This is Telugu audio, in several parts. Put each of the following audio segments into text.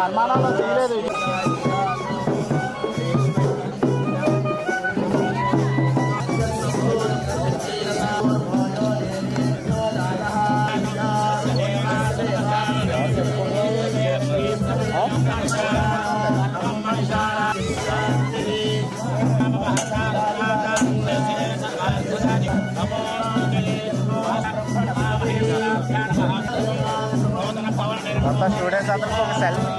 సన్మానాలు చేయలేదు. మొత్తం స్టూడెంట్స్ అందరికీ ఒక సెల్ఫీ.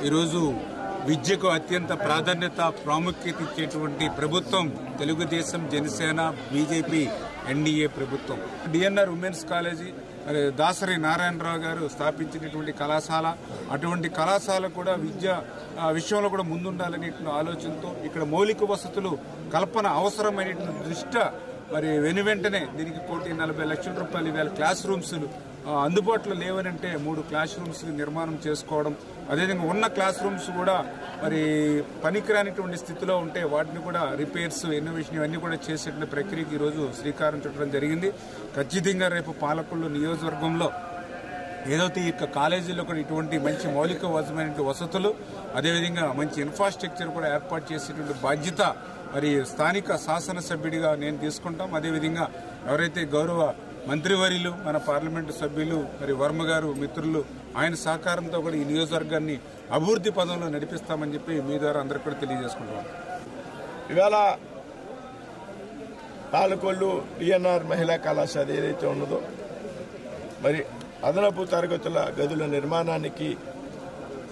ఈరోజు విద్యకు అత్యంత ప్రాధాన్యత ప్రాముఖ్యత ఇచ్చేటువంటి ప్రభుత్వం తెలుగుదేశం, జనసేన, బీజేపీ, ఎన్డీఏ ప్రభుత్వం. DNR women's college Dasari Narayana Rao garu స్థాపించినటువంటి కళాశాల. అటువంటి కళాశాల కూడా విద్య విషయంలో కూడా ముందుండాలనే ఆలోచనతో ఇక్కడ మౌలిక వసతులు కల్పన అవసరమైనటువంటి దృష్ట్యా మరి వెనువెంటనే దీనికి 1,40,00,000 రూపాయలు ఇవాళ క్లాస్ రూమ్స్ అందుబాటులో లేవనంటే 3 క్లాస్ రూమ్స్ నిర్మాణం చేసుకోవడం, అదేవిధంగా ఉన్న క్లాస్ రూమ్స్ కూడా మరి పనికిరానిటువంటి స్థితిలో ఉంటే వాటిని కూడా రిపేర్స్, ఇన్నోవేషన్ ఇవన్నీ కూడా చేసేటువంటి ప్రక్రియకి ఈరోజు శ్రీకారం చుట్టడం జరిగింది. ఖచ్చితంగా రేపు పాలకొల్లు నియోజకవర్గంలో ఏదైతే ఈ కాలేజీలో కూడా ఇటువంటి మంచి మౌలిక వసతులు, అదేవిధంగా మంచి ఇన్ఫ్రాస్ట్రక్చర్ కూడా ఏర్పాటు చేసేటువంటి బాధ్యత మరి స్థానిక శాసనసభ్యుడిగా నేను తీసుకుంటాం. అదేవిధంగా ఎవరైతే గౌరవ మంత్రివర్యులు, మన పార్లమెంటు సభ్యులు మరి వర్మ గారు మిత్రులు, ఆయన సహకారంతో కూడా ఈ నియోజకవర్గాన్ని అభివృద్ధి పదంలో నడిపిస్తామని చెప్పి మీ ద్వారా అందరికీ కూడా తెలియజేసుకుంటున్నాం. ఇవాళ పాలకొల్లు డిఎన్ఆర్ మహిళా కళాశాల ఏదైతే ఉన్నదో మరి అదనపు తరగతుల గదుల నిర్మాణానికి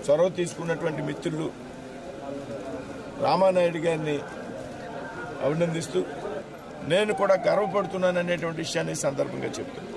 చొరవ తీసుకున్నటువంటి మిత్రులు రామానాయుడు గారిని అభినందిస్తూ నేను కూడా గర్వపడుతున్నాననేటువంటి విషయాన్ని సందర్భంగా చెప్తున్నాను.